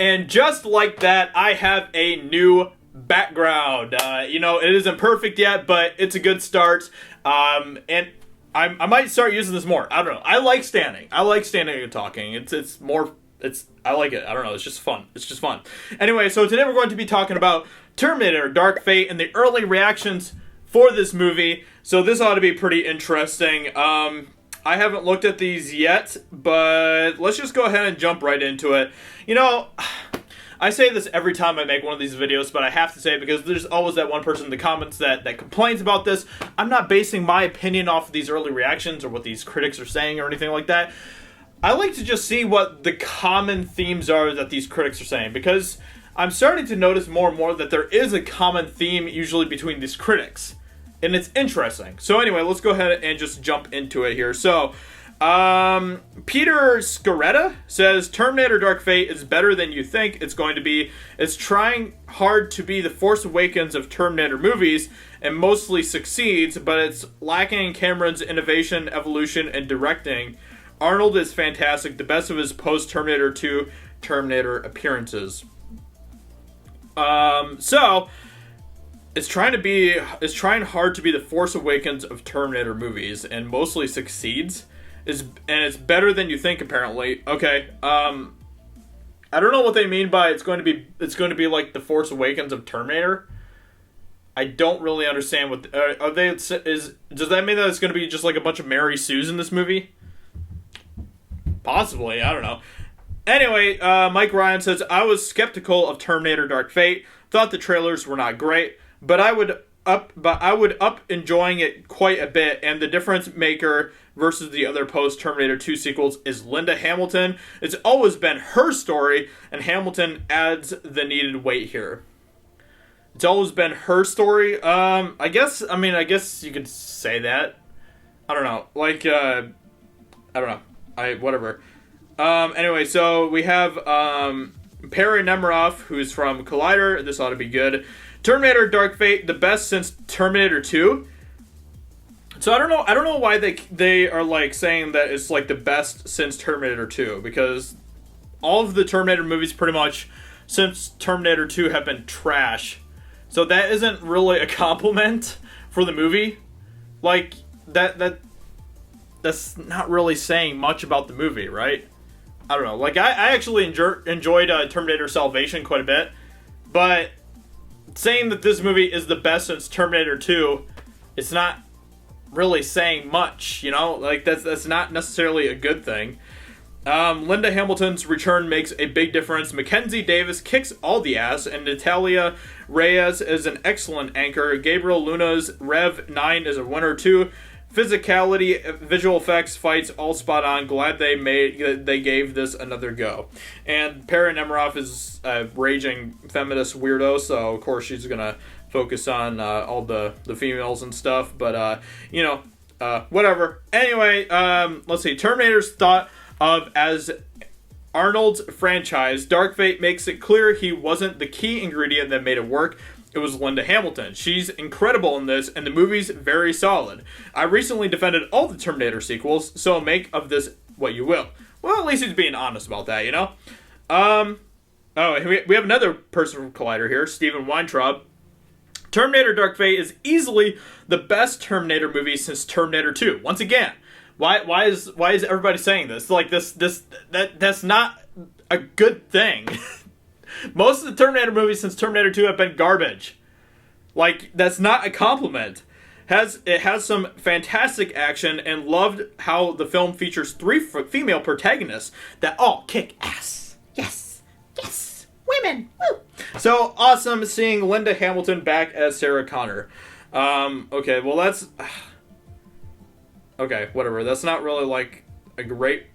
And just like that, I have a new background. It isn't perfect yet, but it's a good start. And I might start using this more. I don't know. I like standing. And talking. I like it. I don't know. It's just fun. Anyway, so today we're going to be talking about Terminator Dark Fate and the early reactions for this movie. So this ought to be pretty interesting. I haven't looked at these yet, but let's just go ahead and jump right into it. I say this every time I make one of these videos, but I have to say it because there's always that one person in the comments that complains about this. I'm not basing my opinion off of these early reactions or what these critics are saying or anything like that. I like to just see what the common themes are that these critics are saying, because I'm starting to notice more and more that there is a common theme usually between these critics. And it's interesting. So anyway, let's go ahead and just jump into it here. So, Peter Scaretta says Terminator Dark Fate is better than you think it's going to be. It's trying hard to be the Force Awakens of Terminator movies and mostly succeeds, but it's lacking in Cameron's innovation, evolution, and directing. Arnold is fantastic, the best of his post-Terminator 2 Terminator appearances. It's trying hard to be the Force Awakens of Terminator movies and mostly succeeds. And it's better than you think, apparently. Okay. I don't know what they mean by it's going to be like the Force Awakens of Terminator. I don't really understand what does that mean that it's going to be just like a bunch of Mary Sues in this movie? Possibly, I don't know. Anyway, Mike Ryan says I was skeptical of Terminator Dark Fate. Thought the trailers were not great. But I would up enjoying it quite a bit, and the difference maker versus the other post-Terminator 2 sequels is Linda Hamilton. It's always been her story, and Hamilton adds the needed weight here. It's always been her story. I guess you could say that. I don't know. Whatever. Anyway, so we have Perry Nemiroff, who's from Collider. This ought to be good. Terminator Dark Fate, the best since Terminator 2. So I don't know why they are like saying that it's like the best since Terminator 2, because all of the Terminator movies pretty much since Terminator 2 have been trash. So that isn't really a compliment for the movie. Like that's not really saying much about the movie, right? I don't know. Like I actually enjoyed Terminator Salvation quite a bit, but saying that this movie is the best since Terminator 2, it's not really saying much, Like, that's not necessarily a good thing. Linda Hamilton's return makes a big difference. Mackenzie Davis kicks all the ass, and Natalia Reyes is an excellent anchor. Gabriel Luna's Rev 9 is a winner, too. Physicality, visual effects, fights, all spot on. Glad they gave this another go. And Perry Nemiroff is a raging feminist weirdo, so of course she's gonna focus on all the females and stuff. But whatever. Anyway, let's see. Terminator's thought of as Arnold's franchise. Dark Fate makes it clear he wasn't the key ingredient that made it work. It was Linda Hamilton. She's incredible in this, and the movie's very solid. I recently defended all the Terminator sequels, so make of this what you will. Well, at least he's being honest about that, we have another person from Collider here, Stephen Weintraub. Terminator Dark Fate is easily the best Terminator movie since Terminator 2. Once again, why is everybody saying this? Like that's not a good thing. Most of the Terminator movies since Terminator 2 have been garbage. Like, that's not a compliment. It has some fantastic action, and loved how the film features 3 female protagonists that all kick ass. Yes, women. Woo. So awesome seeing Linda Hamilton back as Sarah Connor. Okay, well that's okay. Whatever. That's not really like a great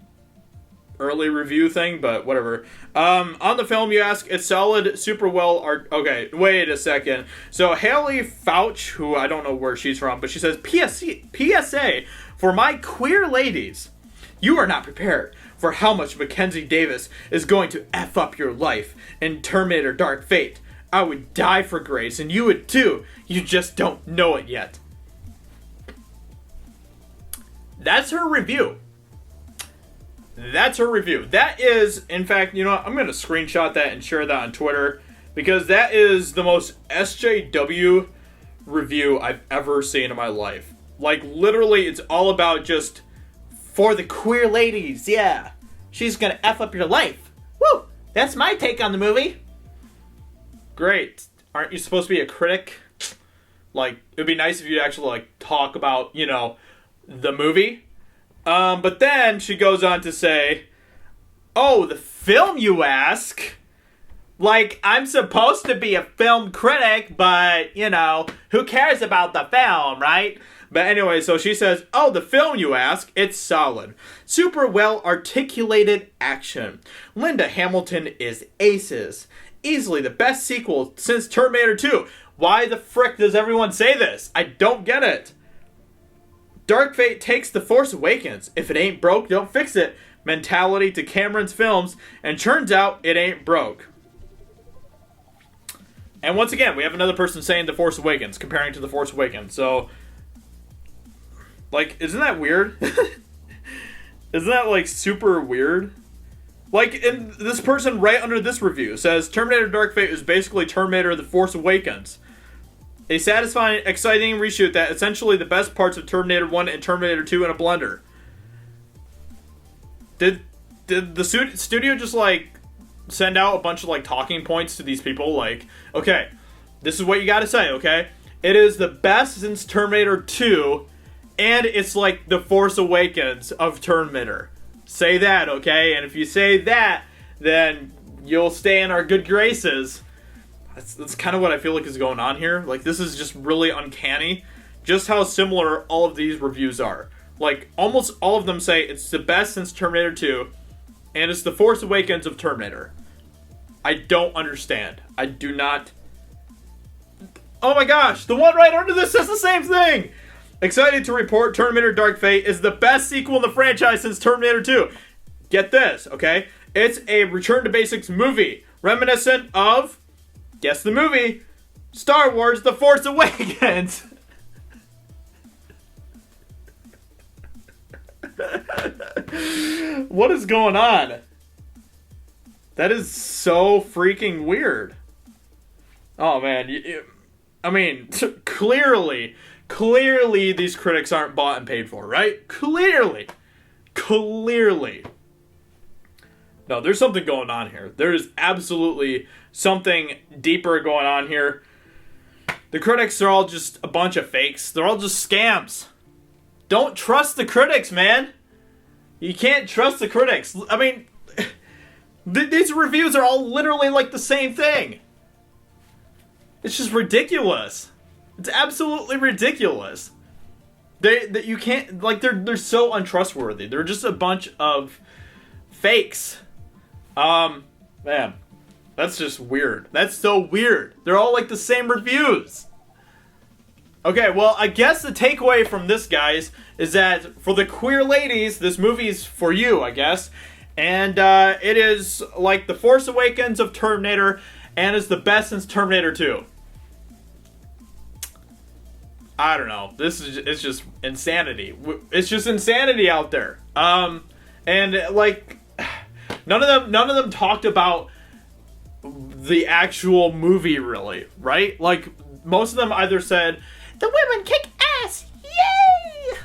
early review thing, but whatever. On the film, you ask, it's solid, super well art. Okay, wait a second. So Haley Fouch, who I don't know where she's from, but she says, PSA for my queer ladies, you are not prepared for how much Mackenzie Davis is going to F up your life in Terminator Dark Fate. I would die for Grace, and you would too. You just don't know it yet. That's her review. That's her review. That is, in fact, you know what? I'm going to screenshot that and share that on Twitter, because that is the most SJW review I've ever seen in my life. Like, literally, it's all about just, for the queer ladies, yeah. She's going to F up your life. Woo! That's my take on the movie. Great. Aren't you supposed to be a critic? Like, it would be nice if you'd actually, like, talk about, you know, the movie. But then she goes on to say, oh, the film, you ask? Like, I'm supposed to be a film critic, but, you know, who cares about the film, right? But anyway, so she says, oh, the film, you ask? It's solid. Super well articulated action. Linda Hamilton is aces. Easily the best sequel since Terminator 2. Why the frick does everyone say this? I don't get it. Dark Fate takes The Force Awakens. If it ain't broke, don't fix it mentality to Cameron's films, and turns out it ain't broke. And once again, we have another person saying The Force Awakens, comparing to The Force Awakens. So, like, isn't that weird? Isn't that, like, super weird? Like, and this person right under this review says, Terminator Dark Fate is basically Terminator The Force Awakens. A satisfying, exciting reshoot that essentially the best parts of Terminator 1 and Terminator 2 in a blender. Did the studio just, like, send out a bunch of, like, talking points to these people? Like, okay, this is what you gotta say, okay? It is the best since Terminator 2, and it's, like, The Force Awakens of Terminator. Say that, okay? And if you say that, then you'll stay in our good graces. That's kind of what I feel like is going on here. Like, this is just really uncanny. Just how similar all of these reviews are. Like, almost all of them say it's the best since Terminator 2, and it's The Force Awakens of Terminator. I don't understand. I do not... Oh my gosh! The one right under this says the same thing! Excited to report Terminator Dark Fate is the best sequel in the franchise since Terminator 2. Get this, okay? It's a return to basics movie, reminiscent of... Guess the movie. Star Wars The Force Awakens. What is going on? That is so freaking weird. Oh, man. I mean, clearly these critics aren't bought and paid for, right? Clearly. No, there's something going on here. There is absolutely something deeper going on here. The critics are all just a bunch of fakes. They're all just scams. Don't trust the critics, man. You can't trust the critics. I mean, these reviews are all literally like the same thing. It's just ridiculous. It's absolutely ridiculous. You can't, like, they're so untrustworthy. They're just a bunch of fakes. Man, that's just weird. That's so weird. They're all like the same reviews. Okay, well, I guess the takeaway from this, guys, is that for the queer ladies, this movie's for you, I guess. And it is like The Force Awakens of Terminator, and is the best since Terminator 2. I don't know. It's just insanity. It's just insanity out there. And like, none of them talked about the actual movie, really, right? Like, most of them either said, the women kick ass, yay!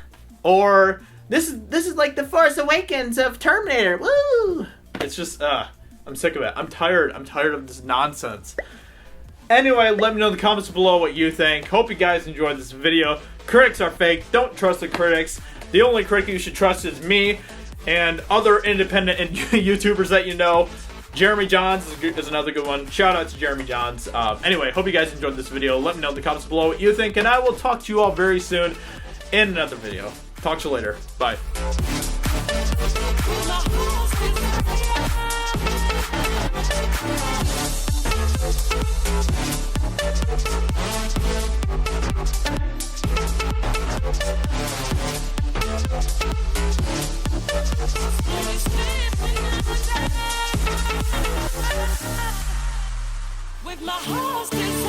Or, this is like The Force Awakens of Terminator, woo! It's just, I'm sick of it. I'm tired of this nonsense. Anyway, let me know in the comments below what you think. Hope you guys enjoyed this video. Critics are fake. Don't trust the critics. The only critic you should trust is me and other independent YouTubers that you know. Jeremy Johns is another good one. Shout out to Jeremy Johns. Anyway, hope you guys enjoyed this video. Let me know in the comments below what you think, and I will talk to you all very soon in another video. Talk to you later. Bye. With my heart still